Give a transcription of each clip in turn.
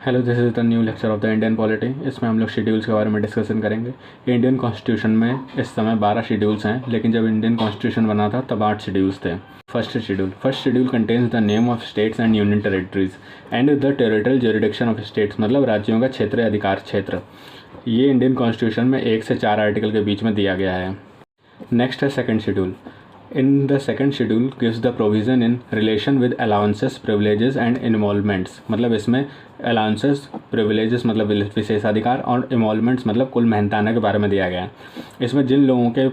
Hello, this is the new lecture of the Indian polity. इसमें हम लोग schedules के बारे में डिस्कशन करेंगे। इंडियन कॉन्स्टिट्यूशन में इस समय 12 शेड्यूल्स हैं, लेकिन जब इंडियन कॉन्स्टिट्यूशन बना था तब 8 शेड्यूल्स थे। First schedule contains the name of states and union territories and the territorial jurisdiction of states, मतलब राज्यों का क्षेत्रीय अधिकार क्षेत्र। ये इंडियन कॉन्स्टिट्यूशन में 1 से 4 आर्टिकल के बीच में दिया गया है। नेक्स्ट है second schedule. In the second schedule gives the provision in relation with allowances, privileges and emoluments। मतलब इसमें allowances, privileges मतलब विशेषाधिकार और emoluments मतलब कुल मेहनताना के बारे में दिया गया है। इसमें जिन लोगों के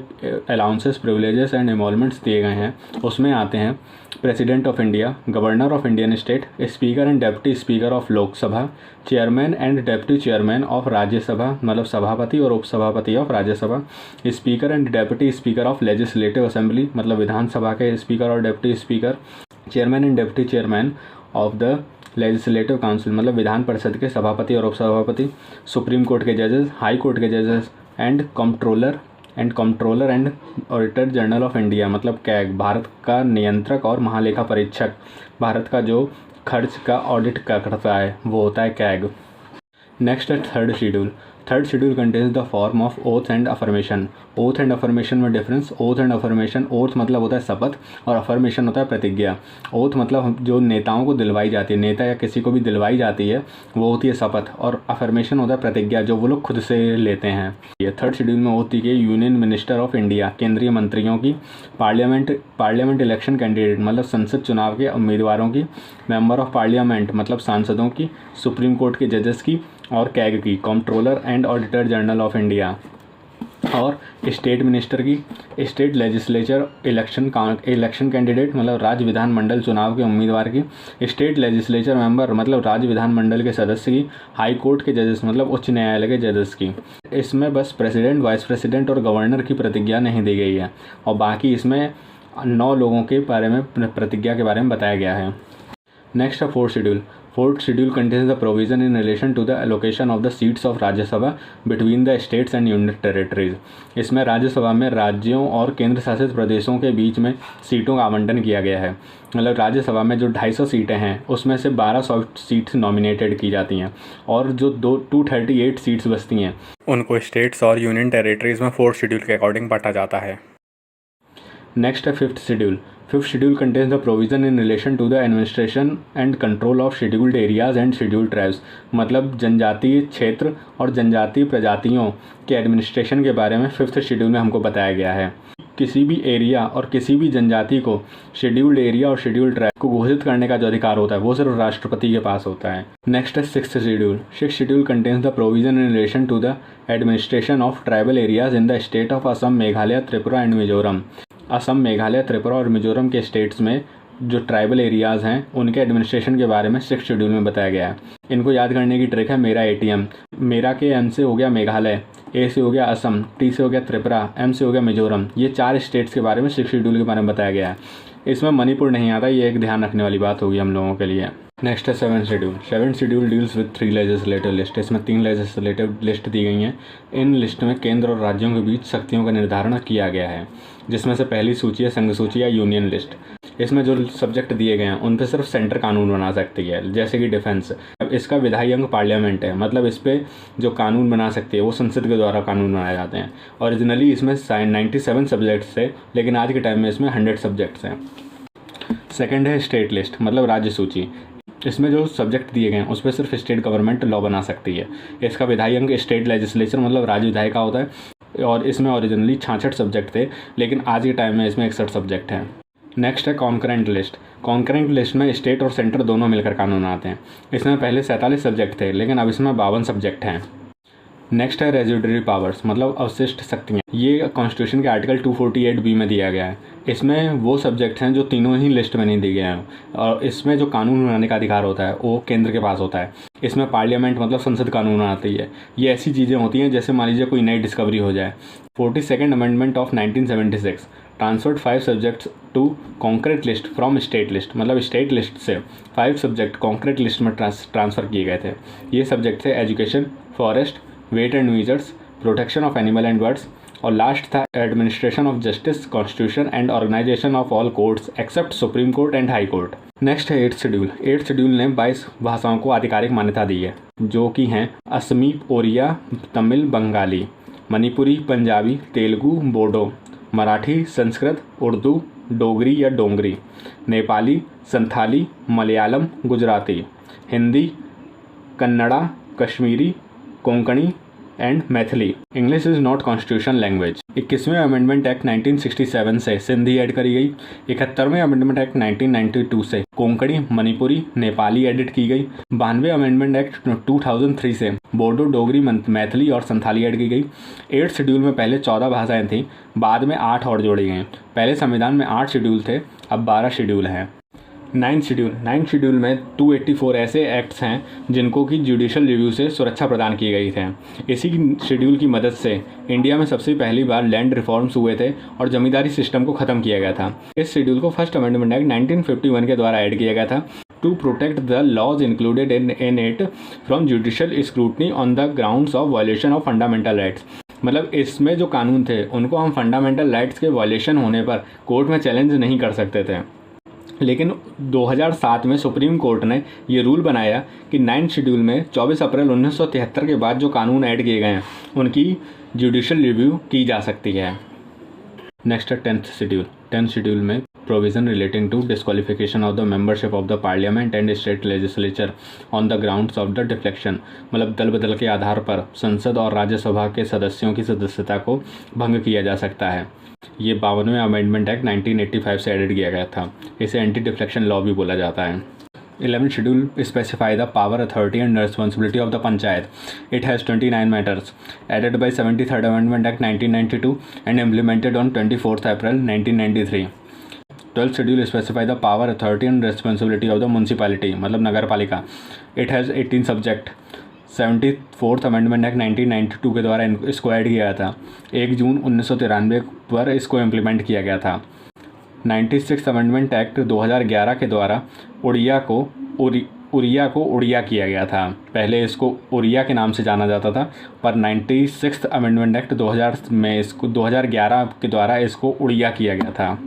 allowances, privileges and emoluments दिए गए हैं उसमें आते हैं president of India, governor of Indian state, speaker and deputy speaker of Lok Sabha, chairman and deputy chairman of Rajya Sabha मतलब सभापति और उपसभापति of Rajya Sabha, speaker and deputy speaker of legislative assembly मतलब विधानसभा के स्पीकर और deputy speaker, chairman and deputy chairman of the legislative council मतलब विधान परिषद के सभापति और उपसभापति, सुप्रीम कोर्ट के जजेस, हाई कोर्ट के जजेस and controller and auditor general of India मतलब कैग, भारत का नियंत्रक और महालेखा परीक्षक, भारत का जो खर्च का ऑडिट करता है वो होता है कैग। नेक्स्ट है third schedule contains the form of oath and affirmation. Oath and affirmation में difference. Oath and affirmation, oath मतलब होता है शपथ और अफर्मेशन होता है प्रतिज्ञा। ओथ मतलब जो नेताओं को दिलवाई जाती है, नेता या किसी को भी दिलवाई जाती है वो होती है शपथ, और अफर्मेशन होता है प्रतिज्ञा जो वो लोग खुद से लेते हैं। ये थर्ड शेड्यूल में होती है यूनियन मिनिस्टर ऑफ इंडिया, केंद्रीय मंत्रियों की, पार्लियामेंट इलेक्शन कैंडिडेट मतलब संसद चुनाव के उम्मीदवारों की, मेंबर ऑफ पार्लियामेंट मतलब सांसदों की, सुप्रीम कोर्ट के जजेस की और कैग की, controller and auditor general of India, और स्टेट मिनिस्टर की, स्टेट लेजिस्लेचर इलेक्शन कैंडिडेट मतलब राज्य विधानमंडल चुनाव के उम्मीदवार की, स्टेट लेजिस्लेचर मेंबर मतलब राज्य विधानमंडल के सदस्य की, हाई कोर्ट के जजेस मतलब उच्च न्यायालय के जजेस की। इसमें बस प्रेसिडेंट, वाइस प्रेसिडेंट और गवर्नर की प्रतिज्ञा नहीं दी गई है, और बाकी इसमें 9 लोगों के बारे में प्रतिज्ञा के बारे में बताया गया है। नेक्स्ट है fourth schedule contains the provision in relation to the allocation of the seats of Rajya Sabha between the states and union territories. इसमें राज्यसभा में राज्यों और केंद्र शासित प्रदेशों के बीच में सीटों का आवंटन किया गया है। मतलब राज्यसभा में जो 250 सीटें हैं उसमें से 1200 सीट्स नॉमिनेटेड की जाती हैं, और जो 238 सीट्स बचती हैं उनको स्टेट्स और यूनियन टेरिटरीज में फोर्थ शेड्यूल के अकॉर्डिंग बांटा जाता है। नेक्स्ट है fifth schedule contains the provision in relation to the administration and control of scheduled areas and scheduled tribes मतलब जनजातीय क्षेत्र और जनजातीय प्रजातियों के एडमिनिस्ट्रेशन के बारे में फिफ्थ शेड्यूल में हमको बताया गया है। किसी भी एरिया और किसी भी जनजाति को शेड्यूल्ड एरिया और शेड्यूल्ड ट्राइब को घोषित करने का जो अधिकार होता है वो सिर्फ राष्ट्रपति के पास होता है। नेक्स्ट है sixth schedule contains the provision in relation to the administration of tribal areas in the state of Assam, Meghalaya, Tripura and Mizoram. Assam, Meghalaya, Tripura और मिजोरम के स्टेट्स में जो ट्राइबल एरियाज़ हैं उनके एडमिनिस्ट्रेशन के बारे में सिक्स्थ शेड्यूल में बताया गया है। इनको याद करने की ट्रिक है मेरा ATM। मेरा के M से हो गया मेघालय, A से हो गया असम, T से हो गया त्रिपुरा, M से हो गया मिजोरम। ये 4 स्टेट्स के बारे में सिक्स्थ शेड्यूल के बारे में बताया गया है। इसमें मणिपुर नहीं आता, ये एक ध्यान रखने वाली बात होगी हम लोगों के लिए। नेक्स्ट है seventh schedule deals with 3 legislative list. इसमें 3 लेजिस्लेटिव लिस्ट दी गई हैं। इन लिस्ट में केंद्र और राज्यों के बीच शक्तियों का निर्धारण किया गया है, जिसमें से पहली सूची है संघ सूची या यूनियन लिस्ट। इसमें जो सब्जेक्ट दिए गए हैं उन पर सिर्फ सेंटर कानून बना सकती है, जैसे कि डिफेंस। अब इसका विधायी अंग पार्लियामेंट है, मतलब इस पर जो कानून बना सकती है वो संसद के द्वारा कानून बनाए जाते हैं। ओरिजिनली इसमें 97 सब्जेक्ट्स थे, लेकिन आज के टाइम में इसमें 100 सब्जेक्ट्स हैं। सेकेंड है स्टेट लिस्ट मतलब राज्य सूची। इसमें जो सब्जेक्ट दिए गए हैं उस पर सिर्फ स्टेट गवर्नमेंट लॉ बना सकती है। इसका विधायी अंग स्टेट लेजिस्लेचर मतलब राज्य विधायिका होता है, और इसमें ओरिजिनली 66 सब्जेक्ट थे, लेकिन आज के टाइम में इसमें 61 सब्जेक्ट हैं। नेक्स्ट है कॉन्करेंट लिस्ट में स्टेट और सेंटर दोनों मिलकर कानून आते हैं। इसमें पहले 47 सब्जेक्ट थे, लेकिन अब इसमें 52 सब्जेक्ट हैं। नेक्स्ट है रेजिडरी पावर्स मतलब अवशिष्ट शक्तियाँ। ये कॉन्स्टिट्यूशन के आर्टिकल 248B में दिया गया है। इसमें वो सब्जेक्ट हैं जो तीनों ही लिस्ट में नहीं दिए गए हैं, और इसमें जो कानून बनाने का अधिकार होता है वो केंद्र के पास होता है। इसमें पार्लियामेंट मतलब संसद कानून बनाती है। ये ऐसी चीज़ें होती हैं जैसे मान लीजिए कोई नई डिस्कवरी हो जाए। 42nd amendment of 1976 transferred 5 subjects to concrete list from state list मतलब स्टेट लिस्ट से 5 सब्जेक्ट कॉन्क्रीट लिस्ट में ट्रांसफ़र किए गए थे। ये सब्जेक्ट थे education, forest, weight and measures, protection of animal and birds, और लास्ट था administration of justice, constitution and organisation of all courts except supreme court and high court. Next है 8th schedule. 8th schedule ने 22 भाषाओं को आधिकारिक मान्यता दी है, जो कि हैं असमी, ओरिया, तमिल, बंगाली, मणिपुरी, पंजाबी, तेलुगु, बोडो, मराठी, संस्कृत, उर्दू, डोगरी या Dongri, Nepali, Santhali, Malayalam, Gujarati, Hindi, Kannada, Kashmiri, Konkani and Maithili. English is not constitution language. 21वें अमेंडमेंट एक्ट 1967 से सिंधी ऐड करी गई। 71वें अमेंडमेंट एक्ट 1992 से कोंकणी, मणिपुरी, नेपाली एडिट की गई। 92वें अमेंडमेंट एक्ट 2003 से बोडो, डोगरी, मैथिली और संथाली ऐड की गई। 8th शेड्यूल में पहले 14 भाषाएं थीं, बाद में 8 और जोड़ी गई। पहले संविधान में 8 शेड्यूल थे, अब 12 शेड्यूल हैं। 9th शेड्यूल में 284 ऐसे एक्ट्स हैं जिनको कि जुडिशल रिव्यू से सुरक्षा प्रदान की गई थे। इसी शेड्यूल की मदद से इंडिया में सबसे पहली बार लैंड रिफॉर्म्स हुए थे और जमींदारी सिस्टम को ख़त्म किया गया था। इस शेड्यूल को फर्स्ट अमेंडमेंट एक्ट 1951 के द्वारा ऐड किया गया था to protect the laws included in it from judicial scrutiny on the grounds of violation of fundamental rights. मतलब इसमें जो कानून थे उनको हम फंडामेंटल राइट्स के वायलेशन होने पर कोर्ट में चैलेंज नहीं कर सकते थे, लेकिन 2007 में सुप्रीम कोर्ट ने ये रूल बनाया कि 9th शेड्यूल में 24 अप्रैल 1973 के बाद जो कानून ऐड किए गए हैं उनकी जुडिशल रिव्यू की जा सकती है। नेक्स्ट है 10th शेड्यूल। 10th शेड्यूल में provision relating to disqualification of the membership of the parliament and state legislature on the grounds of the deflection. मतलब दल बदल के आधार पर संसद और राज्यसभा के सदस्यों की सदस्यता को भंग किया जा सकता है। ये 52वें अमेंडमेंट एक्ट 1985 से एडिट किया गया था। इसे एंटी डिफ्लेक्शन लॉ भी बोला जाता है। 11th schedule specify the power, authority and responsibility of the panchayat. It has 29 matters added by 73rd amendment act 1992 and implemented on 24th April 1993। 12th schedule specify the power, authority and responsibility of the municipality, मतलब नगर पालिका। It has 18 subject. 74th amendment act 1992 के द्वारा इसको add किया था। 1 जून 1993 पर इसको इम्प्लीमेंट किया गया था। 96th अमेंडमेंट एक्ट 2011 के द्वारा उड़िया को उड़िया किया गया था। पहले इसको उड़िया के नाम से जाना जाता था, पर 96th अमेंडमेंट एक्ट 2011 के द्वारा इसको उड़िया किया गया था।